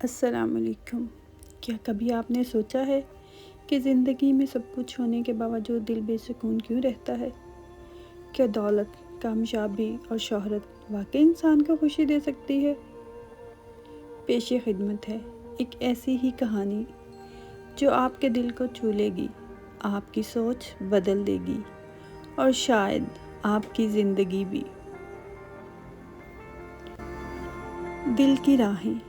السلام علیکم۔ کیا کبھی آپ نے سوچا ہے کہ زندگی میں سب کچھ ہونے کے باوجود دل بے سکون کیوں رہتا ہے؟ کیا دولت، کامیابی اور شہرت واقعی انسان کو خوشی دے سکتی ہے؟ پیش خدمت ہے ایک ایسی ہی کہانی جو آپ کے دل کو چھو لے گی، آپ کی سوچ بدل دے گی اور شاید آپ کی زندگی بھی۔ دل کی راہیں،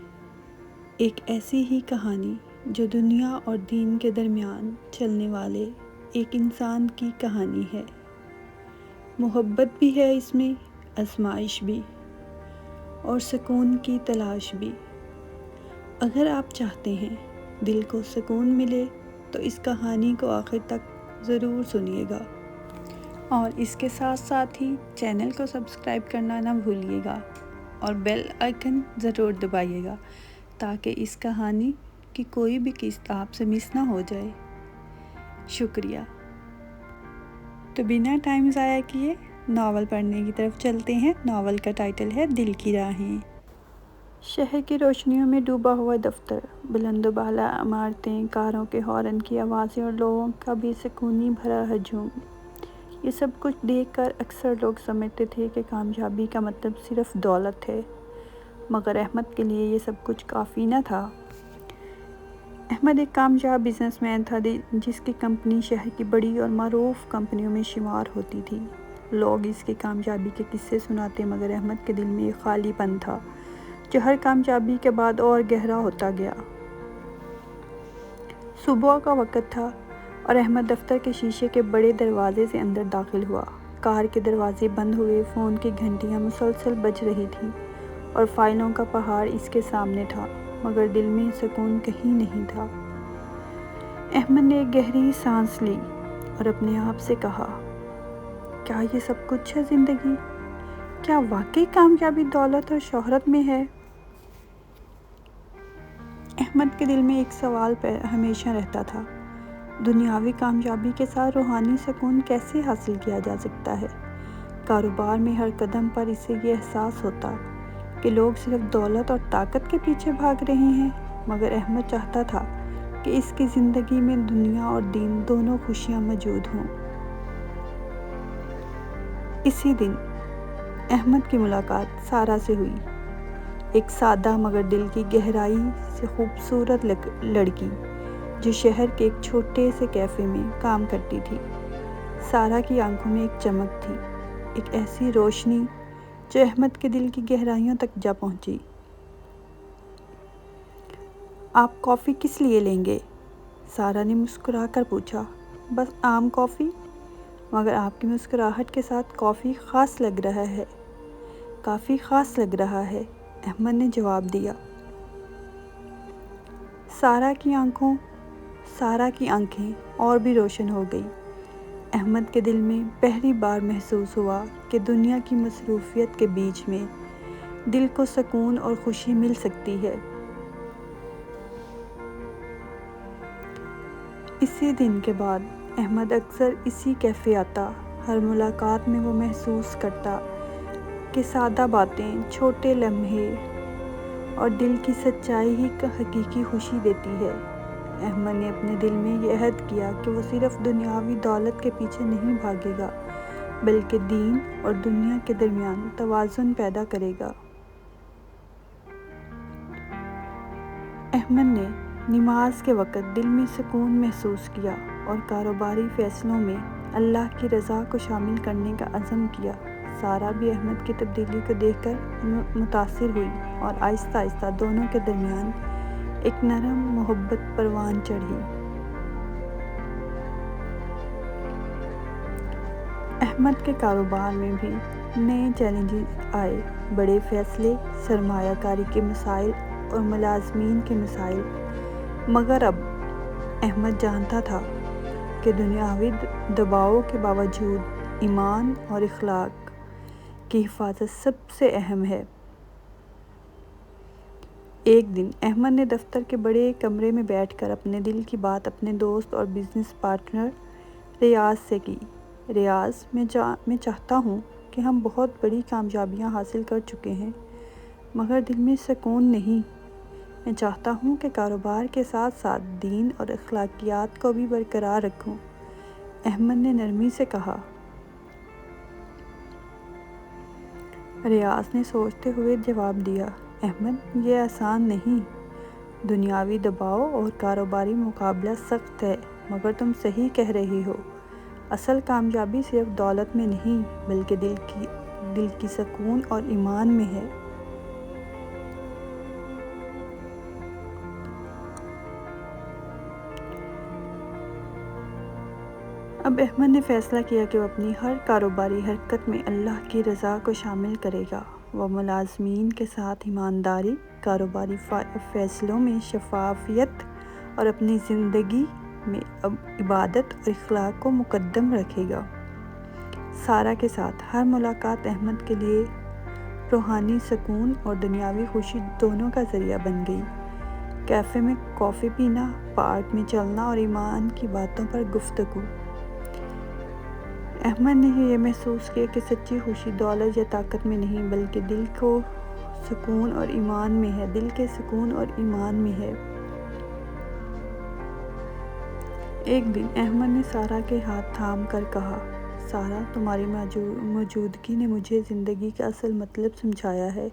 ایک ایسی ہی کہانی جو دنیا اور دین کے درمیان چلنے والے ایک انسان کی کہانی ہے۔ محبت بھی ہے اس میں، آزمائش بھی، اور سکون کی تلاش بھی۔ اگر آپ چاہتے ہیں دل کو سکون ملے تو اس کہانی کو آخر تک ضرور سنیے گا، اور اس کے ساتھ ساتھ ہی چینل کو سبسکرائب کرنا نہ بھولیے گا اور بیل آئیکن ضرور دبائیے گا تاکہ اس کہانی کی کوئی بھی قسط آپ سے مس نہ ہو جائے۔ شکریہ۔ تو بنا ٹائم ضائع کیے ناول پڑھنے کی طرف چلتے ہیں۔ ناول کا ٹائٹل ہے دل کی راہیں۔ شہر کی روشنیوں میں ڈوبا ہوا دفتر، بلند و بالا عمارتیں، کاروں کے ہارن کی آوازیں اور لوگوں کا بے سکونی بھرا ہجوم، یہ سب کچھ دیکھ کر اکثر لوگ سمجھتے تھے کہ کامیابی کا مطلب صرف دولت ہے، مگر احمد کے لیے یہ سب کچھ کافی نہ تھا۔ احمد ایک کامیاب بزنس مین تھا جس کی کمپنی شہر کی بڑی اور معروف کمپنیوں میں شمار ہوتی تھی۔ لوگ اس کی کامیابی کے قصے سناتے، مگر احمد کے دل میں ایک خالی پن تھا جو ہر کامیابی کے بعد اور گہرا ہوتا گیا۔ صبح کا وقت تھا اور احمد دفتر کے شیشے کے بڑے دروازے سے اندر داخل ہوا۔ کار کے دروازے بند ہوئے، فون کی گھنٹیاں مسلسل بج رہی تھیں اور فائلوں کا پہاڑ اس کے سامنے تھا، مگر دل میں سکون کہیں نہیں تھا۔ احمد نے ایک گہری سانس لی اور اپنے آپ سے کہا، کیا یہ سب کچھ ہے زندگی؟ کیا واقعی کامیابی دولت اور شہرت میں ہے؟ احمد کے دل میں ایک سوال ہمیشہ رہتا تھا، دنیاوی کامیابی کے ساتھ روحانی سکون کیسے حاصل کیا جا سکتا ہے؟ کاروبار میں ہر قدم پر اسے یہ احساس ہوتا کہ لوگ صرف دولت اور طاقت کے پیچھے بھاگ رہے ہیں، مگر احمد چاہتا تھا کہ اس کی زندگی میں دنیا اور دین دونوں خوشیاں موجود ہوں۔ اسی دن احمد کی ملاقات سارہ سے ہوئی، ایک سادہ مگر دل کی گہرائی سے خوبصورت لڑکی جو شہر کے ایک چھوٹے سے کیفے میں کام کرتی تھی۔ سارہ کی آنکھوں میں ایک چمک تھی، ایک ایسی روشنی جو احمد کے دل کی گہرائیوں تک جا پہنچی۔ آپ کافی کس لیے لیں گے؟ سارہ نے مسکرا کر پوچھا۔ بس عام کافی، مگر آپ کی مسکراہٹ کے ساتھ کافی خاص لگ رہا ہے۔ کافی خاص لگ رہا ہے، احمد نے جواب دیا۔ سارہ کی آنکھیں اور بھی روشن ہو گئی۔ احمد کے دل میں پہلی بار محسوس ہوا کہ دنیا کی مصروفیت کے بیچ میں دل کو سکون اور خوشی مل سکتی ہے۔ اسی دن کے بعد احمد اکثر اسی کیفے آتا۔ ہر ملاقات میں وہ محسوس کرتا کہ سادہ باتیں، چھوٹے لمحے اور دل کی سچائی ہی حقیقی خوشی دیتی ہے۔ احمد نے اپنے دل میں یہ عہد کیا کہ وہ صرف دنیاوی دولت کے پیچھے نہیں بھاگے گا، بلکہ دین اور دنیا کے درمیان توازن پیدا کرے گا۔ احمد نے نماز کے وقت دل میں سکون محسوس کیا اور کاروباری فیصلوں میں اللہ کی رضا کو شامل کرنے کا عزم کیا۔ سارہ بھی احمد کی تبدیلی کو دیکھ کر متاثر ہوئی اور آہستہ آہستہ دونوں کے درمیان ایک نرم محبت پروان چڑھی۔ احمد کے کاروبار میں بھی نئے چیلنجز آئے، بڑے فیصلے، سرمایہ کاری کے مسائل اور ملازمین کے مسائل، مگر اب احمد جانتا تھا کہ دنیاوی دباؤ کے باوجود ایمان اور اخلاق کی حفاظت سب سے اہم ہے۔ ایک دن احمد نے دفتر کے بڑے کمرے میں بیٹھ کر اپنے دل کی بات اپنے دوست اور بزنس پارٹنر ریاض سے کی۔ ریاض، میں چاہتا ہوں کہ ہم بہت بڑی کامیابیاں حاصل کر چکے ہیں، مگر دل میں سکون نہیں۔ میں چاہتا ہوں کہ کاروبار کے ساتھ ساتھ دین اور اخلاقیات کو بھی برقرار رکھوں۔ احمد نے نرمی سے کہا۔ ریاض نے سوچتے ہوئے جواب دیا، احمد، یہ آسان نہیں۔ دنیاوی دباؤ اور کاروباری مقابلہ سخت ہے، مگر تم صحیح کہہ رہی ہو۔ اصل کامیابی صرف دولت میں نہیں بلکہ دل کی سکون اور ایمان میں ہے۔ اب احمد نے فیصلہ کیا کہ وہ اپنی ہر کاروباری حرکت میں اللہ کی رضا کو شامل کرے گا۔ وہ ملازمین کے ساتھ ایمانداری، کاروباری فیصلوں میں شفافیت اور اپنی زندگی میں عبادت اور اخلاق کو مقدم رکھے گا۔ سارہ کے ساتھ ہر ملاقات احمد کے لیے روحانی سکون اور دنیاوی خوشی دونوں کا ذریعہ بن گئی۔ کیفے میں کافی پینا، پارک میں چلنا اور ایمان کی باتوں پر گفتگو۔ احمد نے یہ محسوس کیا کہ سچی خوشی دولت یا طاقت میں نہیں بلکہ دل کے سکون اور ایمان میں ہے۔ ایک دن احمد نے سارہ کے ہاتھ تھام کر کہا، سارہ، تمہاری موجودگی نے مجھے زندگی کا اصل مطلب سمجھایا ہے۔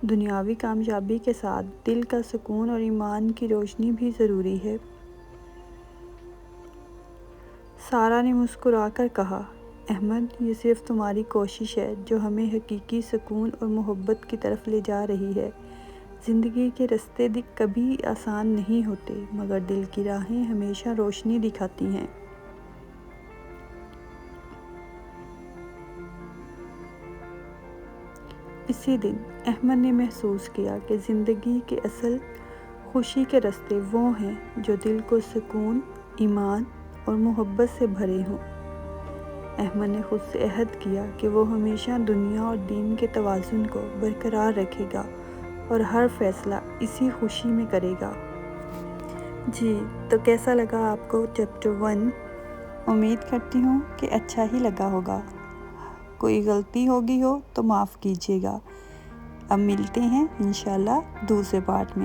دنیاوی کامیابی کے ساتھ دل کا سکون اور ایمان کی روشنی بھی ضروری ہے۔ سارہ نے مسکرا کر کہا، احمد، یہ صرف تمہاری کوشش ہے جو ہمیں حقیقی سکون اور محبت کی طرف لے جا رہی ہے۔ زندگی کے راستے کبھی آسان نہیں ہوتے، مگر دل کی راہیں ہمیشہ روشنی دکھاتی ہیں۔ اسی دن احمد نے محسوس کیا کہ زندگی کے اصل خوشی کے راستے وہ ہیں جو دل کو سکون، ایمان اور محبت سے بھرے ہوں۔ احمد نے خود سے عہد کیا کہ وہ ہمیشہ دنیا اور دین کے توازن کو برقرار رکھے گا اور ہر فیصلہ اسی خوشی میں کرے گا۔ جی، تو کیسا لگا آپ کو چیپٹر 1؟ امید کرتی ہوں کہ اچھا ہی لگا ہوگا۔ کوئی غلطی ہوگی ہو تو معاف کیجیے گا۔ اب ملتے ہیں انشاءاللہ دوسرے پارٹ میں۔